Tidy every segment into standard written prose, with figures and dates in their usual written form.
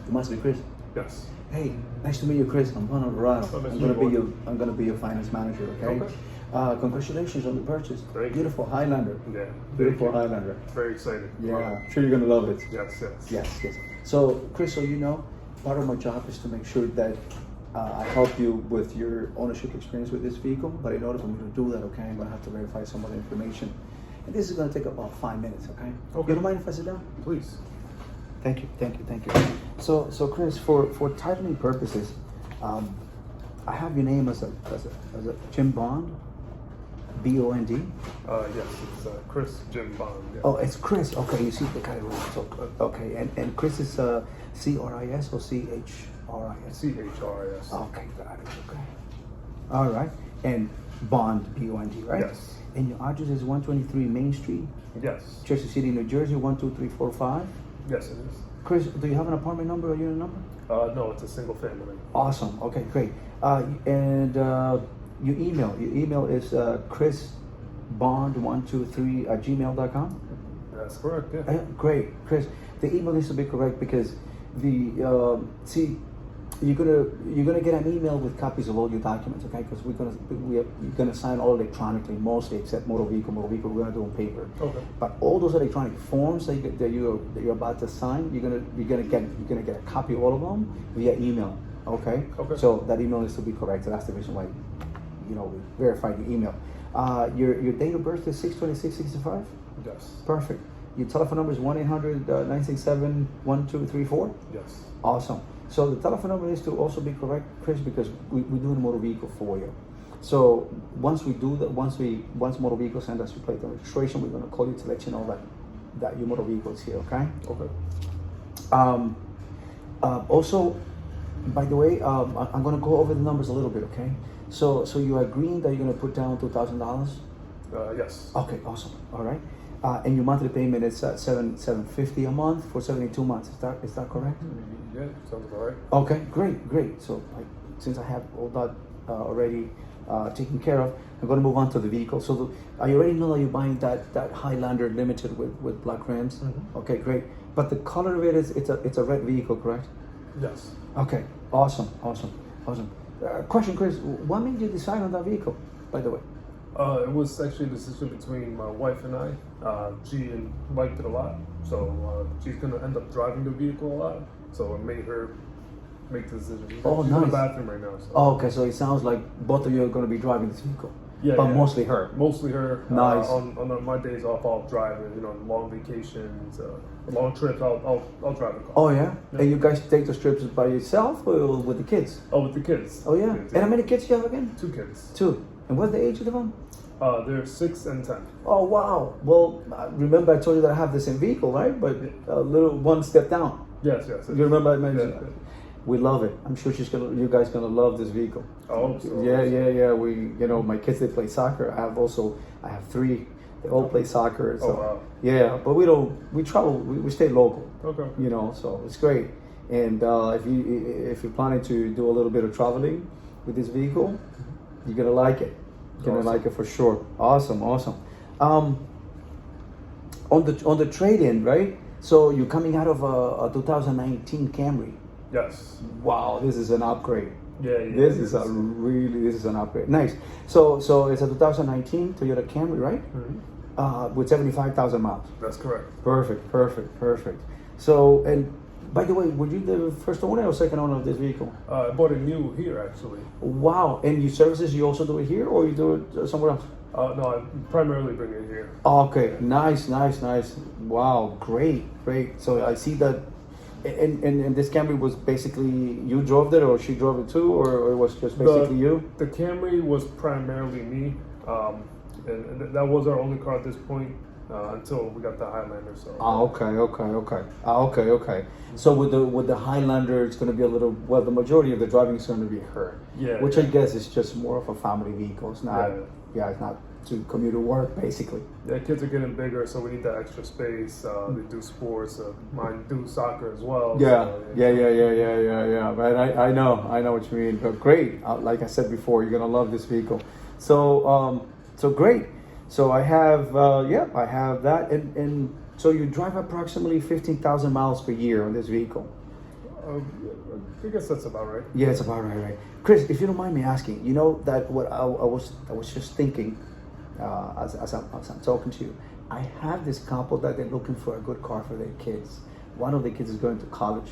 You must be Chris. Yes. Hey, nice to meet you, Chris. I'm Juan A. Oh, nice I'm to gonna meet be you. your finance manager. Okay. Congratulations on the purchase. Thank you. Beautiful Highlander. Yeah. Beautiful Highlander. Very excited. Yeah. I'm sure you're gonna love it. Yes. Yes. So, Chris, so you know, part of my job is to make sure that I help you with your ownership experience with this vehicle. But in order for me to do that, okay, I'm gonna have to verify some of the information. And this is gonna take about 5 minutes, okay? Okay. You don't mind if I sit down? Please. Thank you. So Chris, for titling purposes, I have your name as a Jim Bond, B-O-N-D. Yes, it's Chris Jim Bond. Yeah. Oh, it's Chris. Okay, you see the guy who okay, and Chris is C-R-I-S or C-H-R-I-S? C-H-R-I-S. Okay, got it. Okay. All right, and Bond, B-O-N-D, right? Yes. And your address is 123 Main Street, Yes. Jersey City, New Jersey, 12345. Yes, it is. Chris, do you have an apartment number or unit number? No, it's a single family. Awesome. Okay, great. And your email is chrisbond123@gmail.com. That's correct. Yeah. Great, Chris. The email needs to be correct because the you're gonna get an email with copies of all your documents, okay? Because you're gonna sign all electronically, mostly except motor vehicle. Motor vehicle we're gonna do on paper. Okay. But all those electronic forms that you're about to sign, you're gonna get a copy of all of them via email, okay? Okay. So that email needs to be correct. So that's the reason why, we verified the email. Your date of birth is 6/26/65. Yes. Perfect. Your telephone number is 1-800-967-1234. Yes. Awesome. So the telephone number needs to also be correct, Chris, because we're doing a motor vehicle for you. So once we do that, once motor vehicle send us your plate and registration, we're going to call you to let you know that your motor vehicle is here. Okay. Okay. Also, by the way, I'm going to go over the numbers a little bit. Okay. So you're agreeing that you're going to put down $2,000? Yes. Okay. Awesome. All right. And your monthly payment is $750 a month for 72 months. Is that correct? Yeah, sounds about right. Okay, great. So since I have all that already taken care of, I'm going to move on to the vehicle. So I already know that you're buying that Highlander Limited with black rims. Mm-hmm. Okay, great. But the color of it is it's a red vehicle, correct? Yes. Okay, awesome. Question, Chris, what made you decide on that vehicle, by the way? It was actually a decision between my wife and I. She liked it a lot, so she's gonna end up driving the vehicle a lot. So it made her make the decision. She's Oh, in nice. the bathroom right now. So. Oh, okay, so it sounds like both of you are going to be driving this vehicle. Yeah, But yeah. mostly her. Mostly her. Nice. On my days off, I'll drive it. Long vacations, long trips. I'll drive the car. Oh, yeah? And you guys take those trips by yourself or with the kids? Oh, with the kids. Oh, yeah? Kids, And how many kids do you have again? 2 kids. 2. And what's the age of them? They're 6 and 10. Oh, wow. Well, remember I told you that I have the same vehicle, right? But a little one step down. Yes. You remember I mentioned Yeah. that? We love it. I'm sure you guys gonna love this vehicle. Oh, so. Yeah. My kids, they play soccer. I have 3. They all play soccer. So, Oh, wow. Yeah, but we travel. We stay local. Okay. So it's great. And if you're planning to do a little bit of traveling with this vehicle, you're gonna like it. You're gonna like it for sure. Awesome. On the trade-in, right? So you're coming out of a 2019 Camry. Yes. Wow, this is an upgrade. Yeah. This is an upgrade. Nice. So it's a 2019 Toyota Camry, right? Mm-hmm. With 75,000 miles. That's correct. Perfect. So, and by the way, were you the first owner or second owner of this vehicle? I bought it new here, actually. Wow. And your services, you also do it here or you do it somewhere else? No, I primarily bring it here. Okay, nice. Wow, great. So I see that, and this Camry was basically, you drove it or she drove it too, or it was just basically you? The Camry was primarily me, and that was our only car at this point until we got the Highlander. So. Okay. So with the Highlander, it's going to be the majority of the driving is going to be her. Yeah. Which I guess is just more of a family vehicle. It's not. Yeah, it's not to commute to work basically. Yeah, kids are getting bigger, so we need that extra space. They do sports. Mine do soccer as well. Yeah. So, Man, I know what you mean. But great. Like I said before, you're gonna love this vehicle. So great. So I have that, and so you drive approximately 15,000 miles per year on this vehicle. I guess that's about right. Yeah, it's about right. Chris, if you don't mind me asking, you know that what I was just thinking as I'm talking to you. I have this couple that they're looking for a good car for their kids. One of the kids is going to college,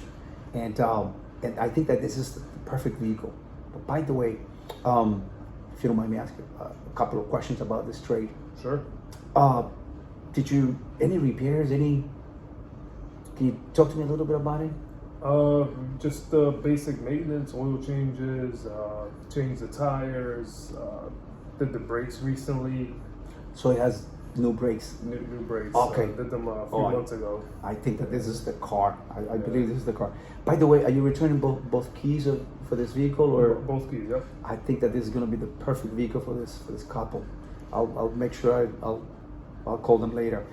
and I think that this is the perfect vehicle. But by the way, if you don't mind me asking a couple of questions about this trade. Sure. Did you any repairs? Can you talk to me a little bit about it? Just basic maintenance, oil changes, changed the tires, did the brakes recently. So it has new brakes. New brakes. Okay. Did them a few months ago. I think that this is the car. I believe this is the car. By the way, are you returning both keys for this vehicle, or both keys? Yep. I think that this is going to be the perfect vehicle for this couple. I'll make sure I'll call them later.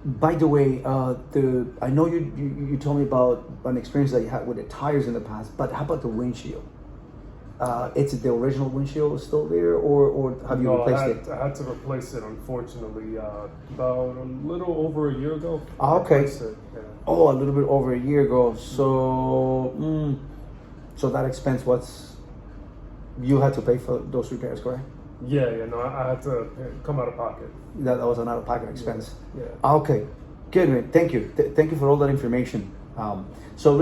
By the way, I know you told me about an experience that you had with the tires in the past, but how about the windshield? It's the original windshield still there, or have you replaced it? I had to replace it, unfortunately, about a little over a year ago. Okay. It, yeah. Oh, a little bit over a year ago. So, so that expense, you had to pay for those repairs, correct? Yeah. No, I had to come out of pocket. That was an out-of-pocket expense. Yeah. Okay, good, man. Thank you. Thank you for all that information. So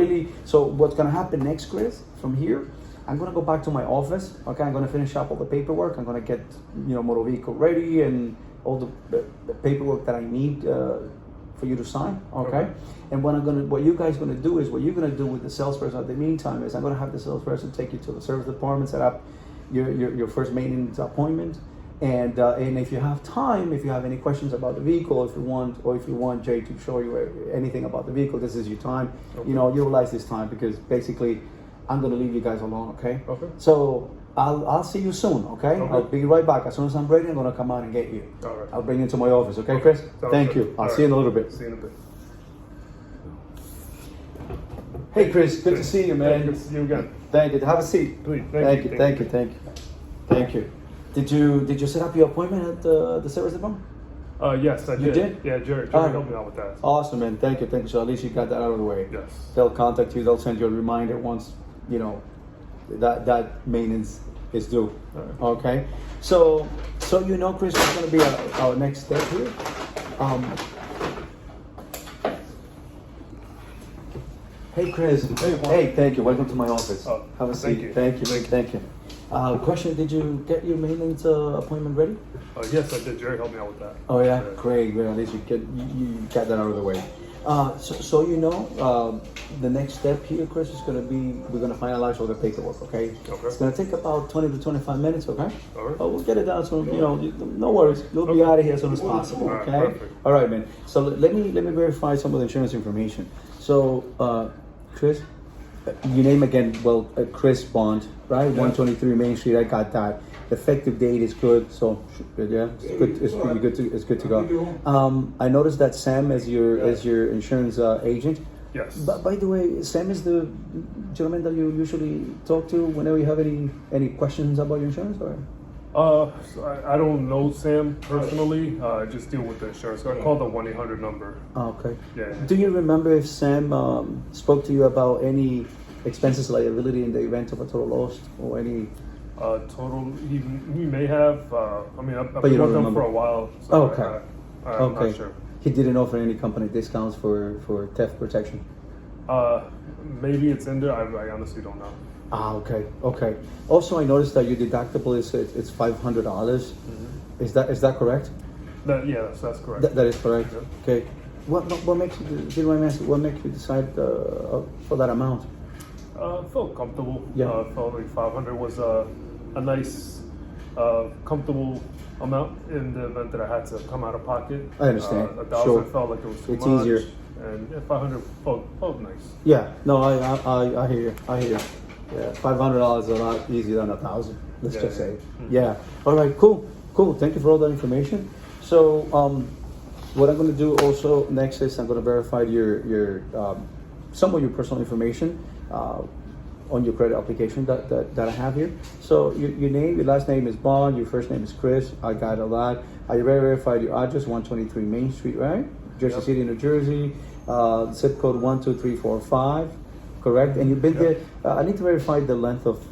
what's gonna happen next, Chris? From here, I'm gonna go back to my office. Okay, I'm gonna finish up all the paperwork. I'm gonna get motor vehicle ready and all the paperwork that I need for you to sign. Okay. And what you guys gonna do is what you're gonna do with the salesperson. At the meantime, is I'm gonna have the salesperson take you to the service department, set up your first maintenance appointment. And if you have time, if you have any questions about the vehicle, if you want Jay to show you anything about the vehicle, this is your time. Okay. Utilize this time, because basically I'm gonna leave you guys alone. Okay. Okay. So I'll see you soon. Okay. I'll be right back as soon as I'm ready. I'm gonna come out and get you. All right. I'll bring you to my office. Okay, Chris. Sounds Thank good. you. I'll All see you in a right. little bit. See you in a bit. Hey, Chris. Good to see you, man. Good to see you again. Thank you. Have a seat. Please. Thank you. Did you set up your appointment at the service department? Yes, I did. You did? Yeah, Jerry All right. helped me out with that. Awesome, man. Thank you. So at least you got that out of the way. Yes. They'll contact you. They'll send you a reminder once that maintenance is due. All right. Okay. So Chris, what's going to be our next step here? Hey, Chris. Hey, Juan. Hey, thank you. Welcome to my office. Oh, Have a thank seat. you. Thank you. Question: did you get your maintenance appointment ready? Yes, I did. Jerry helped me out with that. Oh yeah, great. Well, at least you got that out of the way. The next step here, Chris, is going to be we're going to finalize all the paperwork. Okay. Okay. It's going to take about 20 to 25 minutes. Okay. All right. But we'll get it done. So no worries. You'll be out of here as soon as possible. All right, Okay. perfect. All right, man. So let me verify some of the insurance information. So, Chris, your name again? Well, Chris Bond, right? Yeah. 123 Main Street. I got that. The effective date is good, so yeah, it's good. It's pretty good. It's good to go. I noticed that Sam is your insurance agent. Yes. But by the way, Sam is the gentleman that you usually talk to whenever you have any questions about your insurance, or? So I don't know Sam personally. I just deal with the insurance. So I called the 1-800 number. Okay. Yeah. Do you remember if Sam spoke to you about any expenses liability in the event of a total loss or any? Total, he may have. I mean, I've But been you don't with him remember? for a while. So Okay. I'm Okay. not sure. He didn't offer any company discounts for theft protection. Maybe it's in there. I honestly don't know. Okay. Also, I noticed that your deductible is it's $500. Mm-hmm. Is that correct? That's correct. That is correct. Yep. Okay. What makes you what makes you decide for that amount? Felt comfortable. Yeah. Felt like 500 was a nice, comfortable amount in the event that I had to come out of pocket. I understand. 1,000 Sure. felt like it was too It's much. easier. And 500 felt nice. Yeah. No, I hear you. Yeah. $500 is a lot easier than 1,000. Let's Yeah, just yeah. say. Mhm. Yeah. All right. Cool. Thank you for all that information. So, what I'm going to do also next is I'm going to verify your some of your personal information on your credit application that I have here. So your name, your last name is Bond, your first name is Chris. I got a lot. I verified your address, 123 Main Street, right? Jersey Yep. City, New Jersey. zip code 12345, correct? And you've been there. I need to verify the length of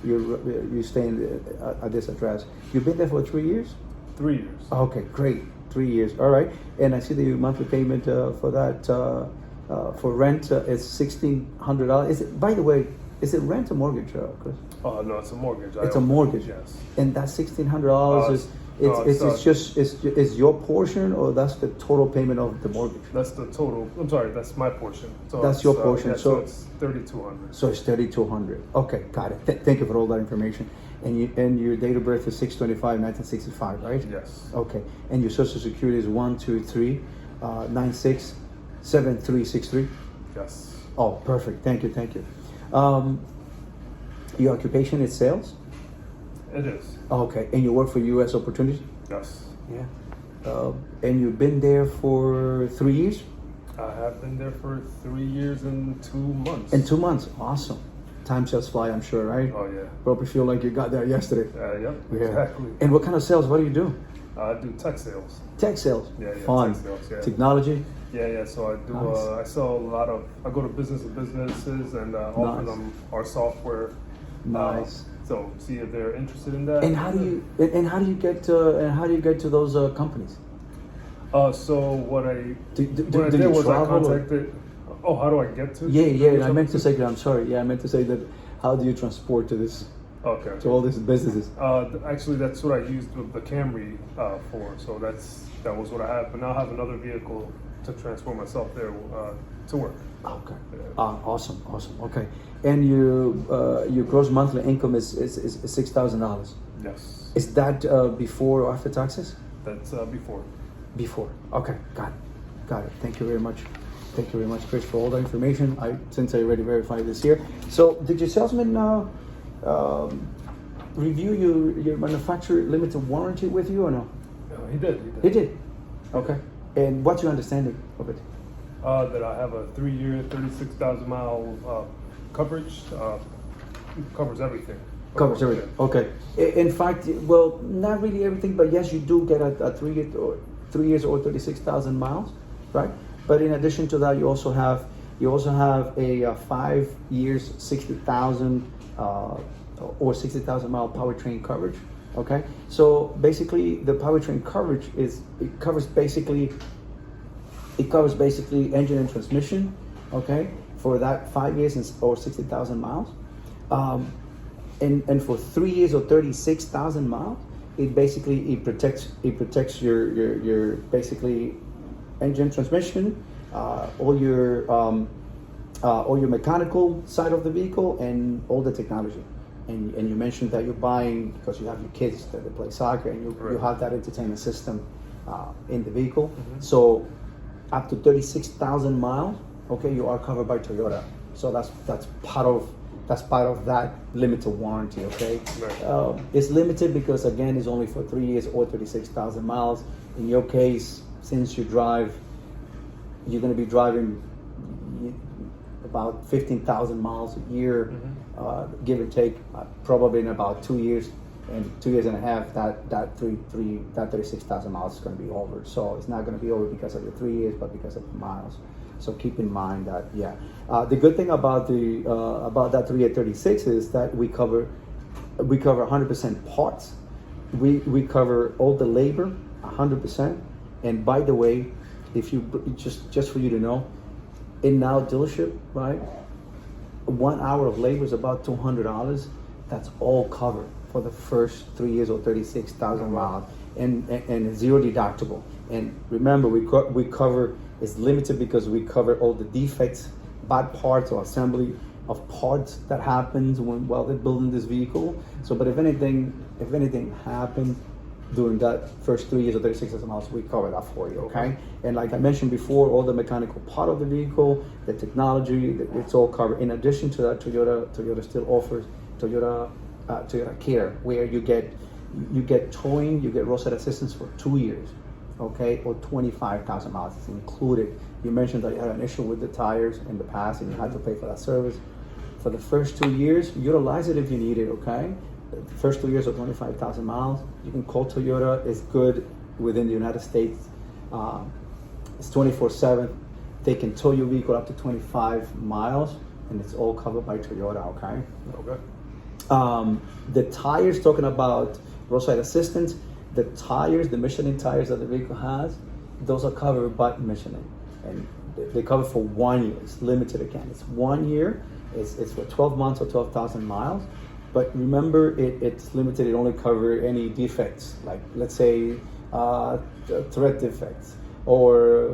you staying at this address. You've been there for 3 years. 3 years. Okay, great. 3 years. All right. And I see the monthly payment for that for rent is $1,600. Is it? By the way, is it rent or mortgage, Chris? No, it's a mortgage. It's a mortgage. Yes. And that $1,600 is your portion, or that's the total payment of the mortgage? That's the total. I'm sorry, that's my portion. So That's your portion. Yeah, So it's $3,200. So it's $3,200. Okay, got it. Thank you for all that information. And your date of birth is 6/25/1965, right? Yes. Okay. And your social security is 123967363. Yes. Oh, perfect. Thank you. Your occupation is sales. It is. Okay. And you work for U.S. Opportunity. Yes. Yeah. And you've been there for 3 years. I have been there for 3 years and 2 months. In 2 months. Awesome. Time just fly, I'm sure, right? Oh yeah. Probably feel like you got there yesterday. Yep. Yeah. Exactly. And what kind of sales? What do you do? I do tech sales. Tech sales. Yeah. Fun. Tech sales. Yeah. Technology. Yeah. So I do. Nice. I sell a lot of. I go to businesses and offer Nice. them our software. Nice. So see if they're interested in that. And how do you get to those companies? So what I Do what I you did was I travel, or- contacted. Oh, how do I get to? Yeah. I meant to say that. I'm sorry. Yeah, I meant to say that. How do you transport to Okay. all these businesses? Actually, that's what I used with the Camry for. So that was what I have. But now I have another vehicle to transport myself there to work. Okay. Yeah. Awesome. Okay. And your gross monthly income is $6,000. Yes. Is that before or after taxes? That's before. Before. Okay. Got it. Thank you very much, Chris, for all the information. Since I already verified this here. So did your salesman review your manufacturer limited warranty with you or no? He did. He did. Okay. And what's your understanding of it? That I have a 3-year, 36,000 mile coverage. Covers everything. Covers everything. Okay. In fact, well, not really everything, but yes, you do get a 3 years or 36,000 miles, right? But in addition to that, you also have a 5 years, 60,000 or 60,000 mile powertrain coverage. Okay. So basically, the powertrain coverage covers basically engine and transmission. Okay, for that 5 years or 60,000 miles. And for 3 years or 36,000 miles, it protects your basically engine, transmission, all your mechanical side of the vehicle, and all the technology. And you mentioned that you're buying because you have your kids that they play soccer, and you have that entertainment system in the vehicle. Mm-hmm. So up to 36,000 miles, okay, you are covered by Toyota. So that's part of that limited warranty, okay? Right. It's limited because, again, it's only for 3 years or 36,000 miles. In your case, since you're going to be driving about 15,000 miles a year, mm-hmm. Give or take, probably in about 2 years and 2 years and a half, that 36,000 miles is going to be over. So it's not going to be over because of the 3 years, but because of the miles. So keep in mind that, yeah. The good thing about that 336 is that we cover 100% parts. We cover all the labor 100%. And by the way, if you just for you to know, in now dealership, right, 1 hour of labor is about $200. That's all covered for the first 3 years or 36,000 miles, and zero deductible. And remember, we cover. It's limited because we cover all the defects, bad parts, or assembly of parts that happens while they're building this vehicle. So, but if anything happens during that first 3 years or 36,000 miles, we cover that for you, okay? And like I mentioned before, all the mechanical part of the vehicle, the technology, it's all covered. In addition to that, Toyota still offers Toyota Care, where you get towing, you get roadside assistance for 2 years. Okay, or 25,000 miles is included. You mentioned that you had an issue with the tires in the past and you had to pay for that service. For the first 2 years, utilize it if you need it, okay? The first 2 years or 25,000 miles, you can call Toyota. It's good within the United States. It's 24/7. They can tow your vehicle up to 25 miles, and it's all covered by Toyota, okay? Okay. The tires, talking about roadside assistance, the tires, the Michelin tires that the vehicle has, those are covered by Michelin. And they cover for 1 year. It's limited again. It's 1 year. It's for 12 months or 12,000 miles. But remember, it's limited. It only covers any defects, like let's say thread defects or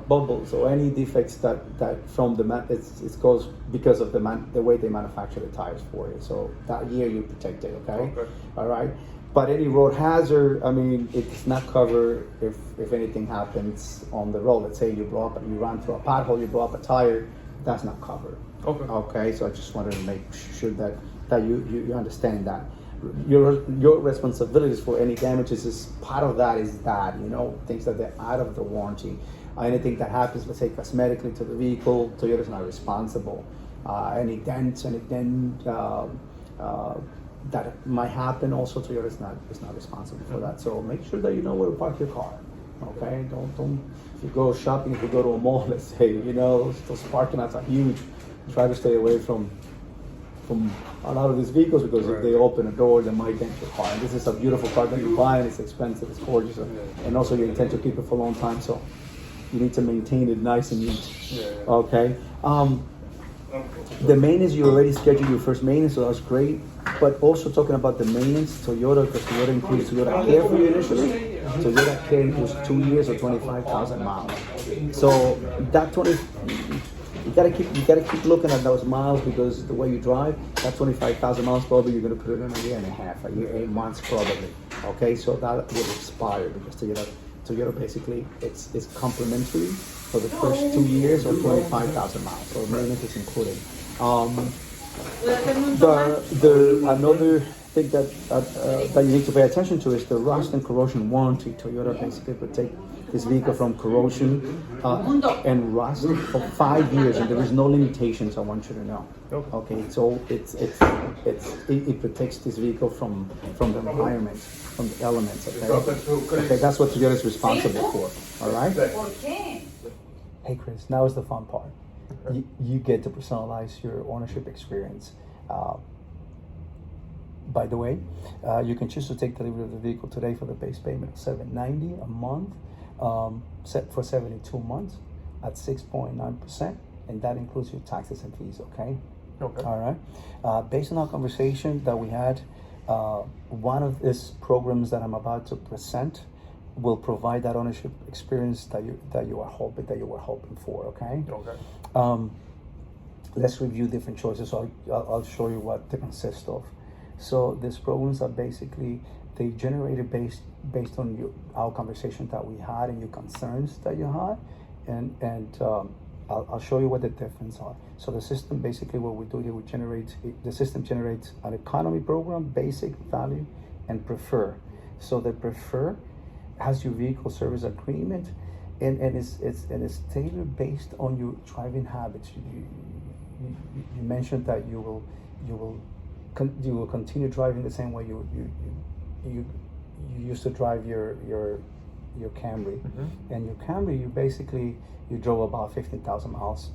bubbles or any defects that from the it goes because of the way they manufacture the tires for it. So that year you're protected. Okay. All right. But any road hazard, I mean, it's not covered if anything happens on the road. Let's say you run through a pothole, you blow up a tire, that's not covered. Okay. Okay, so I just wanted to make sure that you understand that. Your responsibilities for any damages is part of that is that, things that they're out of the warranty. Anything that happens, let's say cosmetically to the vehicle, Toyota's not responsible. Any dents, anything that might happen, also Toyota is not responsible for that. So make sure that you know where to park your car. Okay, don't if you go shopping, if you go to a mall, let's say, those parking lots are huge. Try to stay away from a lot of these vehicles because if they open a door, they might dent your car. And this is a beautiful car that you buy, and it's expensive, it's gorgeous, and also you intend to keep it for a long time, so you need to maintain it nice and neat. Okay. The maintenance, you already scheduled your first maintenance, so that's great. But also talking about the maintenance, Toyota, because Toyota includes Toyota Care for you initially. Toyota Care includes 2 years or 25,000 miles. So that you gotta keep looking at those miles because the way you drive, that 25,000 miles probably you're gonna put it in a year and a half, a year, 8 months probably. Okay, so that will expire because Toyota basically it's complimentary for the first 2 years or 25,000 miles. So maintenance is included. Another thing that you need to pay attention to is the rust and corrosion warranty. Toyota basically protect this vehicle from corrosion and rust for 5 years, and there is no limitations. I want you to know. Okay, so it protects this vehicle from the environment, from the elements. Okay, that's what Toyota is responsible for. All right. Hey Chris, now is the fun part. You get to personalize your ownership experience. By the way, you can choose to take delivery of the vehicle today for the base payment of $790 a month, set for 72 months at 6.9%, and that includes your taxes and fees. Okay. All right. Based on our conversation that we had, one of these programs that I'm about to present will provide that ownership experience that you were hoping for. Okay. Let's review different choices. So I'll show you what they consist of. So these programs are basically they generated based on our conversation that we had and your concerns that you had, and I'll show you what the difference are. So the system basically what we do here the system generates an economy program, basic, value, and prefer. So the prefer has your vehicle service agreement, and it's tailored based on your driving habits. You mentioned that you will continue driving the same way you used to drive your Camry, and your Camry you drove about 15,000 miles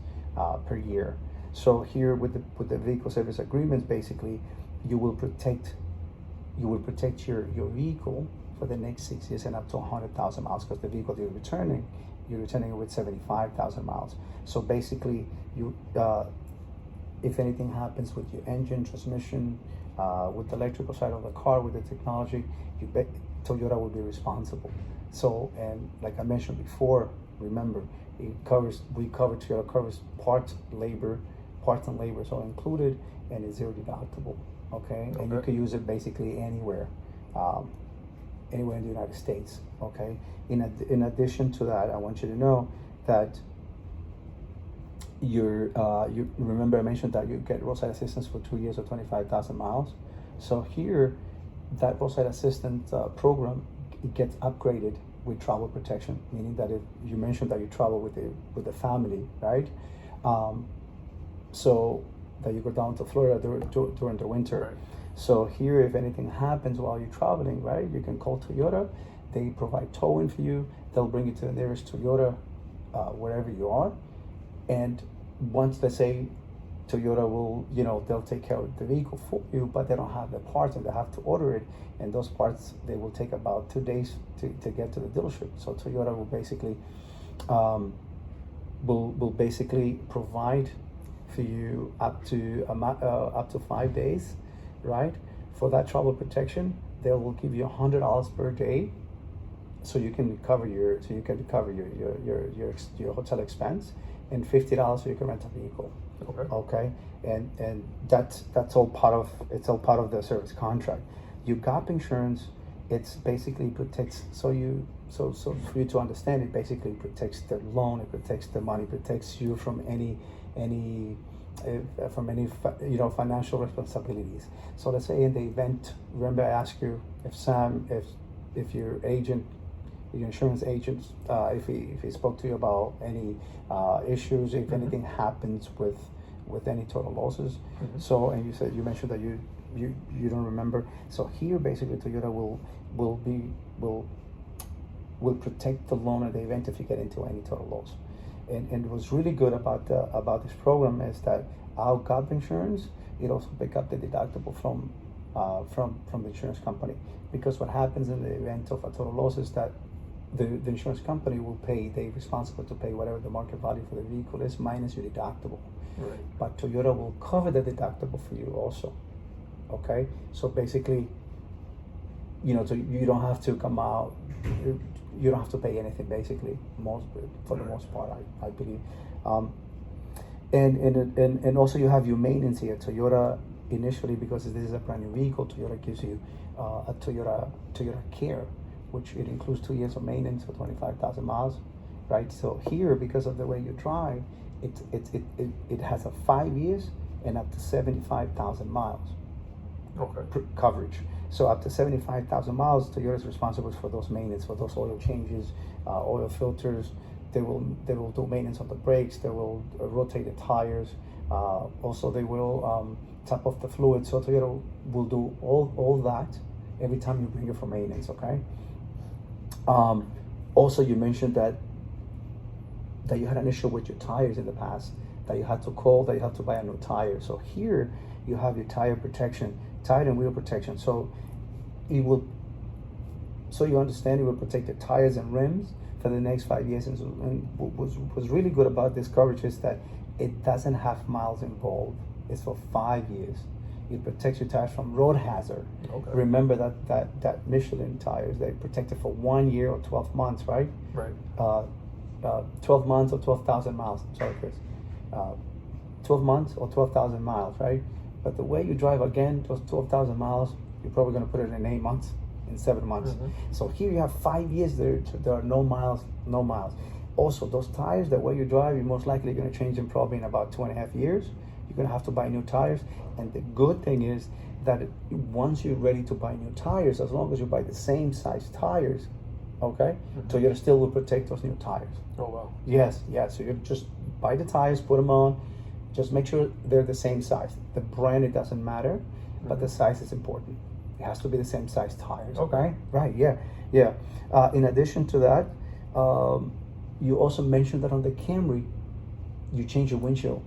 per year. So here with the vehicle service agreements, basically you will protect your vehicle for the next 6 years and up to 100,000 miles, because the vehicle you're returning it with 75,000 miles. So basically if anything happens with your engine, transmission, with the electrical side of the car, with the technology, Toyota will be responsible. So, and like I mentioned before, remember, Toyota covers parts and labor, so included, and it's zero deductible. Okay, and you can use it basically anywhere in the United States. Okay. In addition to that, I want you to know that you remember I mentioned that you get roadside assistance for 2 years or 25,000 miles. So here, that roadside assistance program, it gets upgraded with travel protection, meaning that if you mentioned that you travel with the family, right? So that you go down to Florida during the winter. Right. So here, if anything happens while you're traveling, right, you can call Toyota. They provide towing for you. They'll bring you to the nearest Toyota, wherever you are, And once, let's say, Toyota will, they'll take care of the vehicle for you, but they don't have the parts and they have to order it. And those parts, they will take about 2 days to get to the dealership. So Toyota will basically will basically provide for you up to 5 days, right? For that travel protection, they will give you $100 per day, so you can cover your hotel expense, and $50 so you can rent a vehicle. Okay, and that's all part of the service contract. Your gap insurance, it's basically protects, so for you to understand, it basically protects the loan, it protects the money, protects you from any financial responsibilities. So let's say in the event, remember I asked you if your agent, your insurance agent, if he spoke to you about any issues, if anything happens with any total losses. So, and you mentioned that you don't remember. So here basically Toyota will protect the loan in the event if you get into any total loss. And what's really good about this program is that our gap insurance, it also pick up the deductible from the insurance company, because what happens in the event of a total loss is that the insurance company will pay, they're responsible to pay whatever the market value for the vehicle is minus your deductible. Right. But Toyota will cover the deductible for you also. Okay, so basically, so you don't have to come out, you don't have to pay anything basically, for the most part, I believe. And also you have your maintenance here. Toyota initially, because this is a brand new vehicle, Toyota gives you a Toyota Care, which it includes 2 years of maintenance for 25,000 miles, right? So here, because of the way you drive, it has a 5 years and up to 75,000 miles. Coverage. So up to 75,000 miles, Toyota is responsible for those maintenance, for those oil changes, oil filters. They will do maintenance on the brakes. They will rotate the tires. Also, they will top off the fluid. So Toyota will do all that every time you bring it for maintenance. Okay. Also, you mentioned that you had an issue with your tires in the past, that you had to call, that you had to buy a new tire. So here you have your tire protection, tire and wheel protection. So you understand, it will protect the tires and rims for the next 5 years. And what was really good about this coverage is that it doesn't have miles involved. It's for 5 years. It protects your tires from road hazard. Remember that Michelin tires, they protect it for 1 year or 12 months, right? Right. 12 months or 12,000 miles. Sorry, Chris. 12 months or 12,000 miles, right? But the way you drive, again, those 12,000 miles, you're probably going to put it in 8 months, in 7 months. So here you have 5 years, there are no miles. Also, those tires, the way you drive, you're most likely going to change them probably in about 2.5 years. You're going to have to buy new tires. And the good thing is that once you're ready to buy new tires, as long as you buy the same size tires, okay, Toyota still will protect those new tires. Oh, wow. Yes. So you just buy the tires, put them on, just make sure they're the same size. The brand, it doesn't matter, but the size is important. It has to be the same size tires. Okay. Right. Yeah. In addition to that, you also mentioned that on the Camry, you changed your windshield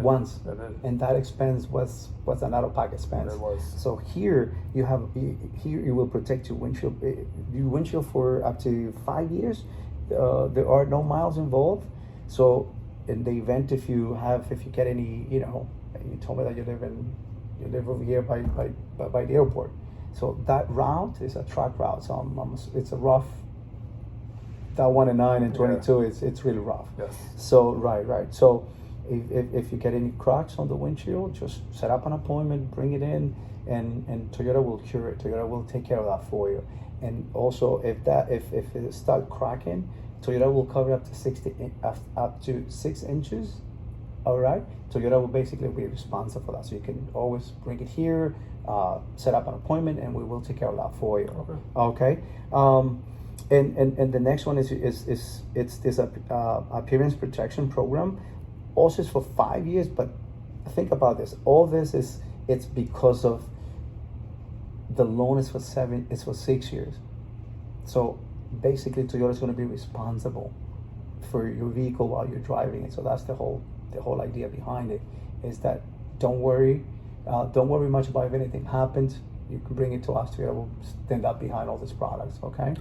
once, and that expense was an out-of-pocket expense. It was. So here you will protect your windshield for up to 5 years. There are no miles involved. So in the event if you get any, you told me that you live over here by the airport. So that route is a truck route. So it's a rough. That 1 and 9 and 22, it's really rough. Yes. So right. So if you get any cracks on the windshield, just set up an appointment, bring it in, and Toyota will cure it. Toyota will take care of that for you. And also, if it start cracking, Toyota will cover up to 6 inches. All right. Toyota will basically be responsible for that. So you can always bring it here, set up an appointment, and we will take care of that for you. Okay. And the next one is this appearance protection program. Also, it's for 5 years, but think about this. All this it's because of the loan is for 6 years. So basically, Toyota is going to be responsible for your vehicle while you're driving it. So that's the whole idea behind it, is that don't worry much about if anything happens. You can bring it to us. We'll stand up behind all these products. Okay.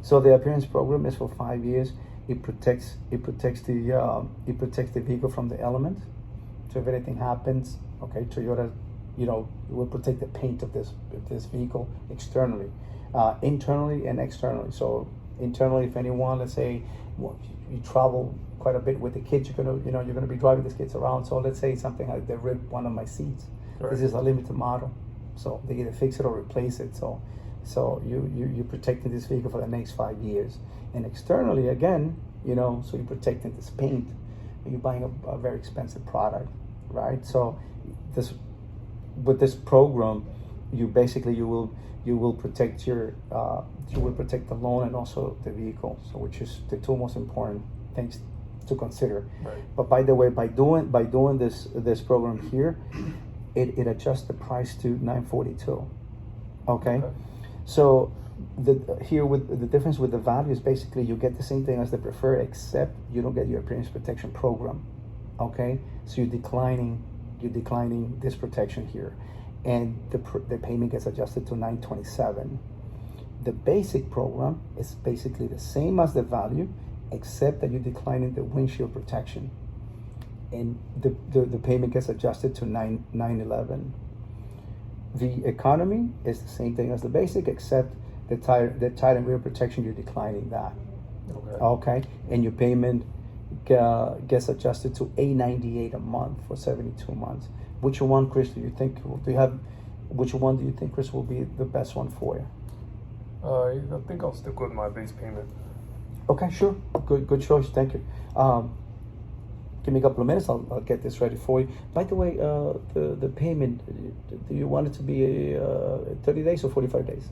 So the appearance program is for 5 years. It protects the vehicle from the elements. So if anything happens, okay, Toyota, will protect the paint of this vehicle externally, internally and externally. So internally, if anyone, let's say, you travel quite a bit with the kids, you're gonna be driving these kids around. So let's say something like they ripped one of my seats. Right. This is a limited model, so they either fix it or replace it. So you're protecting this vehicle for the next 5 years. And externally, again, so you're protecting this paint. You're buying a very expensive product, right? So with this program, you will protect the loan and also the vehicle. So which is the two most important things to consider. Right. But by the way, by doing this program here, it adjusts the price to $942. Okay. So the difference with the value is basically you get the same thing as the preferred, except you don't get your appearance protection program. Okay. So you're declining this protection here, and the payment gets adjusted to $927. The basic program is basically the same as the value, except that you're declining the windshield protection, and the payment gets adjusted to $911. The economy is the same thing as the basic, except the tire and wheel protection, you're declining that. Okay, and your payment gets adjusted to $898 a month for 72 months. Which one, Chris, which one do you think, Chris, will be the best one for you? I think I'll stick with my base payment. Okay, sure. Good choice. Thank you. Give me a couple of minutes. I'll get this ready for you. By the way, the payment, do you want it to be 30 days or 45 days?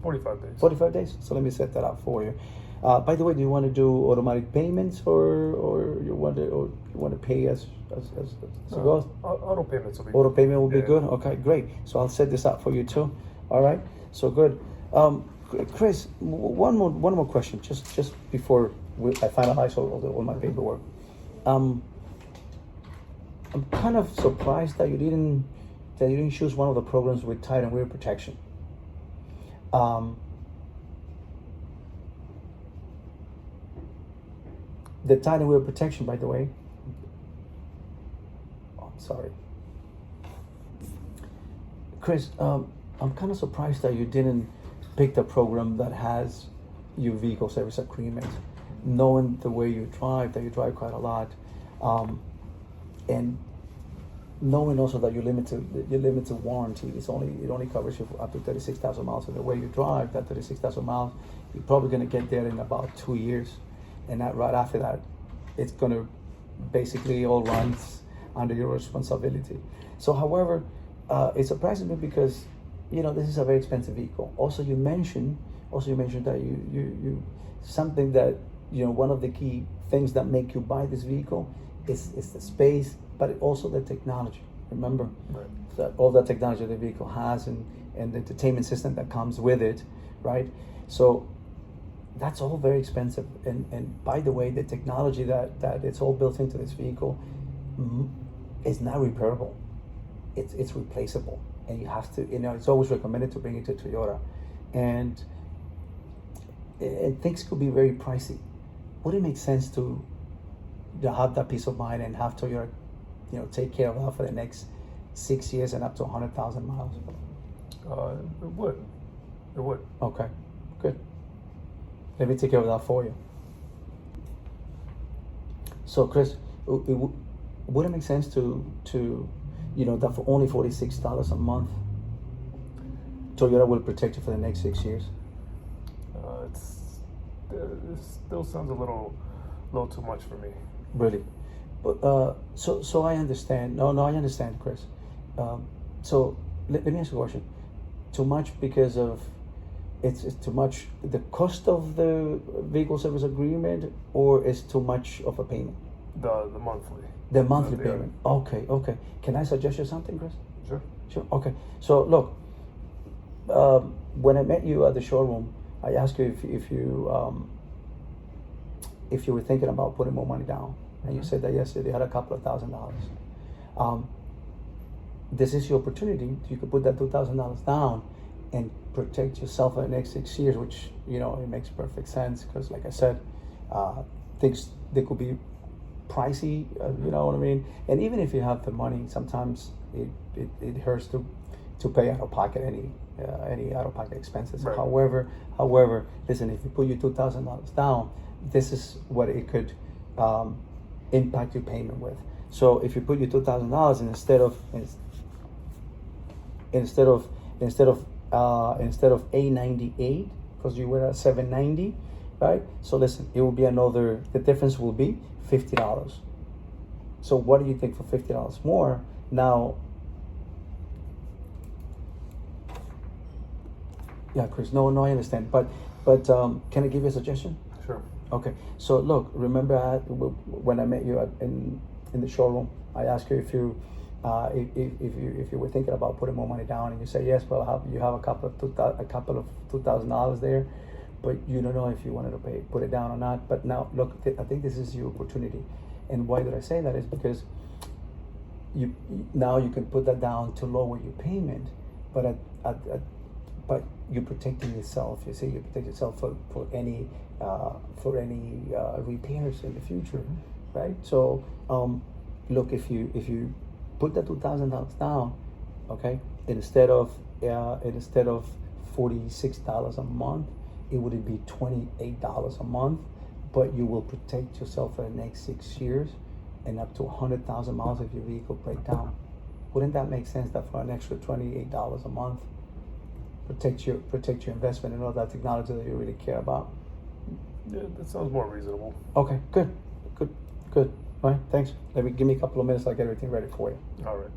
45 days. 45 days. So let me set that up for you. By the way, do you want to do automatic payments or you want to pay as it goes? Auto payments will be Auto payment will be good. Okay, great. So I'll set this up for you too. All right. So good. Chris, one more question, just before I finalize all my paperwork. I'm kind of surprised that you didn't choose one of the programs with tire and wheel protection. The tire and wheel protection, by the way. Oh, I'm sorry, Chris. I'm kind of surprised that you didn't pick the program that has your vehicle service agreement, knowing the way you drive, that you drive quite a lot, and knowing also that you're limited warranty. It only covers you for up to 36,000 miles. And the way you drive, that 36,000 miles, you're probably going to get there in about 2 years, and that right after that, it's going to basically all runs under your responsibility. So, however, it surprises me because this is a very expensive vehicle. Also, you mentioned that you something that one of the key things that make you buy this vehicle is the space, but also the technology. Remember, right, that all the technology the vehicle has and the entertainment system that comes with it, right? So that's all very expensive. And by the way, the technology that it's all built into this vehicle is not repairable. It's replaceable. And you have to, it's always recommended to bring it to Toyota. And things could be very pricey. Would it make sense to have that peace of mind and have Toyota, take care of that for the next 6 years and up to 100,000 miles? It would. Okay, good. Let me take care of that for you. So, Chris, would it make sense to that for only $46 a month, Toyota will protect you for the next 6 years? It still sounds a little too much for me. Really? But so I understand. No, I understand, Chris. So let me ask you a question. Too much because of it's too much the cost of the vehicle service agreement, or is too much of a payment? The monthly. The monthly payment. Okay. Can I suggest you something, Chris? Sure. Okay. So look, when I met you at the showroom, I asked you if if you were thinking about putting more money down, and you said that yesterday you had a couple of $1,000, this is your opportunity. You could put that $2,000 down and protect yourself for the next 6 years, which, you know, it makes perfect sense because, like I said, things, they could be pricey, you know what I mean? And even if you have the money, sometimes it hurts to pay out of pocket any out of pocket expenses. Right. However, listen, if you put your $2,000 down, this is what it could impact your payment with. So if you put your $2,000 and instead of $898, because you were at $790, right? So listen, it will be the difference will be $50. So what do you think for $50 more? Now, yeah, Chris, no, I understand, but can I give you a suggestion? Sure. Okay, so look, remember when I met you in the showroom, I asked you if you were thinking about putting more money down, and you say yes. Well, you have a couple of $2,000 there, but you don't know if you wanted to put it down or not. But now, look, I think this is your opportunity, and why did I say that is because now you can put that down to lower your payment, but but you're protecting yourself. You see, you protect yourself for any repairs in the future, right? So look, if you put that $2,000 down, okay, instead of $46 a month, it would be $28 a month, but you will protect yourself for the next 6 years and up to 100,000 miles if your vehicle break down. Wouldn't that make sense that for an extra $28 a month, protect your investment and all that technology that you really care about? Yeah, that sounds more reasonable. Okay, good. All right, thanks. Give me a couple of minutes. I'll get everything ready for you. All right.